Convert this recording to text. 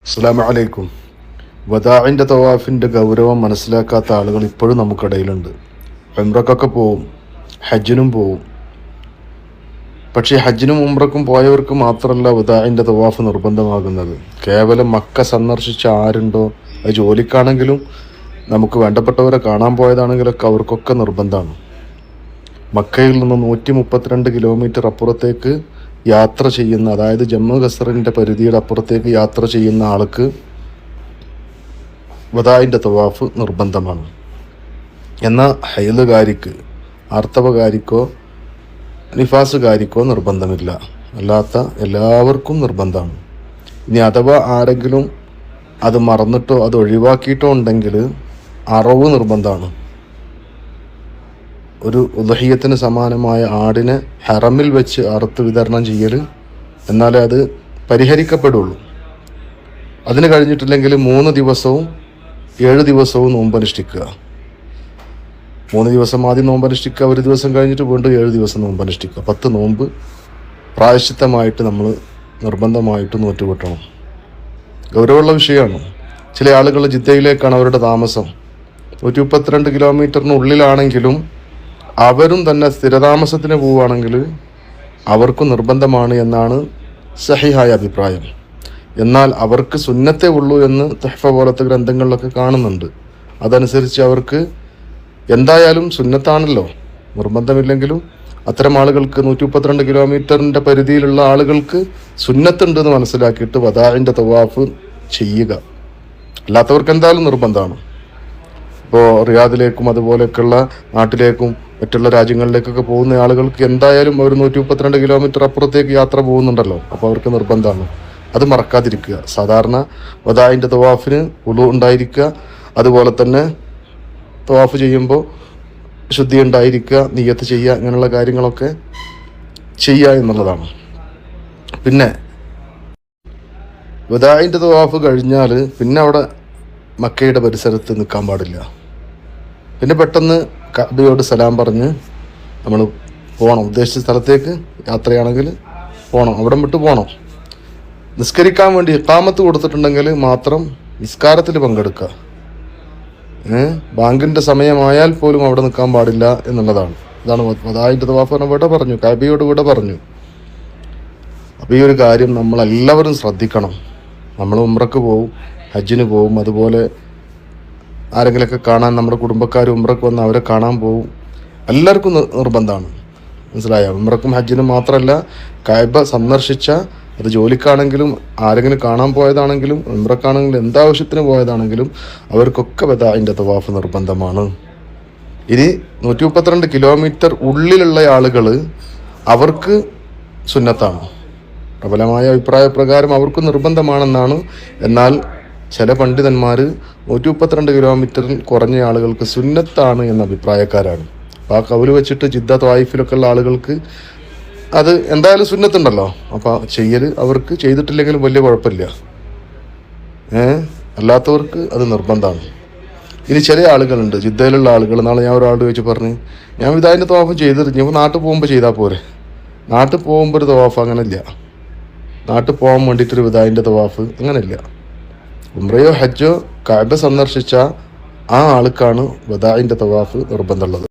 അസ്സലാമു അലൈക്കും. വദാഇൻ്റെ തവാഫിൻ്റെ ഗൗരവം മനസ്സിലാക്കാത്ത ആളുകൾ ഇപ്പോഴും നമുക്കിടയിലുണ്ട്. ഉംറക്കൊക്കെ പോവും, ഹജ്ജിനും പോവും. പക്ഷേ ഹജ്ജിനും ഉംറക്കും പോയവർക്ക് മാത്രമല്ല വദാഇൻ്റെ തവാഫ് നിർബന്ധമാകുന്നത്. കേവലം മക്ക സന്ദർശിച്ച ആരുണ്ടോ, അത് ജോലിക്കാണെങ്കിലും നമുക്ക് വേണ്ടപ്പെട്ടവരെ കാണാൻ പോയതാണെങ്കിലൊക്കെ അവർക്കൊക്കെ നിർബന്ധമാണ്. മക്കയിൽ നിന്ന് 132 കിലോമീറ്റർ അപ്പുറത്തേക്ക് യാത്ര ചെയ്യുന്ന, അതായത് ജമ്മു കസറിൻ്റെ പരിധിയുടെ അപ്പുറത്തേക്ക് യാത്ര ചെയ്യുന്ന ആൾക്ക് വദാഇൻ്റെ തവാഫ് നിർബന്ധമാണ്. എന്നാൽ ഹൈലുകാരിക്ക്, ആർത്തവകാരിക്കോ നിഫാസുകാരിക്കോ നിർബന്ധമില്ല. അല്ലാത്ത എല്ലാവർക്കും നിർബന്ധമാണ്. ഇനി അഥവാ ആരെങ്കിലും അത് മറന്നിട്ടോ അത് ഒഴിവാക്കിയിട്ടോ ഉണ്ടെങ്കിൽ അറവ് നിർബന്ധമാണ്. ഒരു ഉദ്ഹിയ്യത്തിന് സമാനമായ ആടിനെ ഹറമിൽ വെച്ച് അറുത്ത് വിതരണം ചെയ്യൽ, എന്നാലേ അത് പരിഹരിക്കപ്പെടുള്ളൂ. അതിന് കഴിഞ്ഞിട്ടില്ലെങ്കിൽ 3 ദിവസവും 7 ദിവസവും നോമ്പനുഷ്ഠിക്കുക. 3 ദിവസം ആദ്യം നോമ്പനുഷ്ഠിക്കുക, 1 ദിവസം കഴിഞ്ഞിട്ട് വീണ്ടും 7 ദിവസം നോമ്പനുഷ്ഠിക്കുക. 10 നോമ്പ് പ്രായശ്ചിത്തമായിട്ട് നമ്മൾ നിർബന്ധമായിട്ട് നോറ്റുകിട്ടണം. ഗൗരവമുള്ള വിഷയമാണ്. ചില ആളുകൾ ജിദ്ദയിലേക്കാണ് അവരുടെ താമസം. 132 കിലോമീറ്ററിനുള്ളിലാണെങ്കിലും അവരും തന്നെ സ്ഥിരതാമസത്തിന് പോവുകയാണെങ്കിൽ അവർക്കും നിർബന്ധമാണ് എന്നാണ് സഹിഹായ അഭിപ്രായം. എന്നാൽ അവർക്ക് സുന്നത്തേ ഉള്ളൂ എന്ന് തഹ്ഫ പോലത്തെ ഗ്രന്ഥങ്ങളിലൊക്കെ കാണുന്നുണ്ട്. അതനുസരിച്ച് അവർക്ക് എന്തായാലും സുന്നത്താണല്ലോ, നിർബന്ധമില്ലെങ്കിലും അത്തരം ആളുകൾക്ക് 132 കിലോമീറ്ററിൻ്റെ പരിധിയിലുള്ള ആളുകൾക്ക് സുന്നത്തുണ്ടെന്ന് മനസ്സിലാക്കിയിട്ട് വദാഇൻ്റെ തവാഫ് ചെയ്യുക. അല്ലാത്തവർക്ക് എന്തായാലും നിർബന്ധമാണ്. ഇപ്പോൾ റിയാദിലേക്കും അതുപോലെയൊക്കെയുള്ള നാട്ടിലേക്കും മറ്റുള്ള രാജ്യങ്ങളിലേക്കൊക്കെ പോകുന്ന ആളുകൾക്ക് എന്തായാലും അവർ 132 കിലോമീറ്റർ അപ്പുറത്തേക്ക് യാത്ര പോകുന്നുണ്ടല്ലോ, അപ്പോൾ അവർക്ക് നിർബന്ധമാണ്. അത് മറക്കാതിരിക്കുക. സാധാരണ വദാഇൻ്റെ തവാഫിന് വുളു ഉണ്ടായിരിക്കുക, അതുപോലെ തന്നെ തവാഫ് ചെയ്യുമ്പോൾ ശുദ്ധി ഉണ്ടായിരിക്കുക, നിയ്യത്ത് ചെയ്യുക, ഇങ്ങനെയുള്ള കാര്യങ്ങളൊക്കെ ചെയ്യുക എന്നുള്ളതാണ്. പിന്നെ വദാഇൻ്റെ തവാഫ് കഴിഞ്ഞാൽ പിന്നെ അവിടെ മക്കയുടെ പരിസരത്ത് നിൽക്കാൻ പാടില്ല. പിന്നെ പെട്ടെന്ന് കഅബയോട് സലാം പറഞ്ഞ് നമ്മൾ പോകണം. ഉദ്ദേശിച്ച സ്ഥലത്തേക്ക് യാത്രയാണെങ്കിൽ പോകണം, അവിടെ വിട്ട് പോകണം. നിസ്കരിക്കാൻ വേണ്ടി ഇഖാമത്ത് കൊടുത്തിട്ടുണ്ടെങ്കിൽ മാത്രം നിസ്കാരത്തിൽ പങ്കെടുക്കുക. ബാങ്കിൻ്റെ സമയമായാൽ പോലും അവിടെ നിൽക്കാൻ പാടില്ല എന്നുള്ളതാണ്. ഇതാണ് വദാഇൻ്റെ തവാഫ് ഇവിടെ പറഞ്ഞു, കഅബയോട് ഇവിടെ പറഞ്ഞു. അപ്പോൾ ഈ ഒരു കാര്യം നമ്മളെല്ലാവരും ശ്രദ്ധിക്കണം. നമ്മൾ ഉംറക്ക് പോവും, ഹജ്ജിന് പോവും, അതുപോലെ ആരെങ്കിലുമൊക്കെ കാണാൻ നമ്മുടെ കുടുംബക്കാർ ഉംറക്ക് വന്ന് അവരെ കാണാൻ പോവും. എല്ലാവർക്കും നിർബന്ധമാണ്. മനസ്സിലായോ? ഉംറക്കും ഹജ്ജിനും മാത്രമല്ല, കഅബ സന്ദർശിച്ച, അത് ജോലിക്കാണെങ്കിലും ആരെങ്കിലും കാണാൻ പോയതാണെങ്കിലും ഉംറക്കാണെങ്കിലും എന്താവശ്യത്തിന് പോയതാണെങ്കിലും അവർക്കൊക്കെ വദാഇൻ്റെ തവാഫ് നിർബന്ധമാണ്. ഇനി 132 കിലോമീറ്റർ ഉള്ളിലുള്ള ആളുകൾ അവർക്ക് സുന്നത്താണ്. പ്രബലമായ അഭിപ്രായ പ്രകാരം അവർക്ക് നിർബന്ധമാണെന്നാണ്. എന്നാൽ ചില പണ്ഡിതന്മാർ 132 കിലോമീറ്ററിൽ കുറഞ്ഞ ആളുകൾക്ക് സുന്നത്താണ് എന്ന അഭിപ്രായക്കാരാണ്. അപ്പോൾ ആ കൗല് വെച്ചിട്ട് ജിദ്ദ ത്വായിഫിലൊക്കെ ഉള്ള ആളുകൾക്ക് അത് എന്തായാലും സുന്നത്തുണ്ടല്ലോ, അപ്പോൾ ചെയ്യൽ അവർക്ക് ചെയ്തിട്ടില്ലെങ്കിലും വലിയ കുഴപ്പമില്ല. അല്ലാത്തവർക്ക് അത് നിർബന്ധമാണ്. ഇനി ചില ആളുകളുണ്ട്, ജിദ്ദയിലുള്ള ആളുകൾ. നാളെ ഞാൻ ഒരാളോട് ചോദിച്ച് പറഞ്ഞ്, ഞാൻ വദാഇൻ്റെ തവാഫ് ചെയ്തിട്ട് ഇപ്പോൾ നാട്ടിൽ പോകുമ്പോൾ ചെയ്താൽ പോരെ. നാട്ടിൽ പോകുമ്പോൾ ഒരു തവാഫ് അങ്ങനെയില്ല. നാട്ടിൽ പോകാൻ വേണ്ടിയിട്ടൊരു വദാഇൻ്റെ തവാഫ് അങ്ങനെയില്ല. ഉംറയോ ഹജ്ജോ കഅബ സന്ദർശിച്ച ആ ആൾക്കാണ് വദാഇൻ്റെ തവാഫ് നിർബന്ധമുള്ളത്.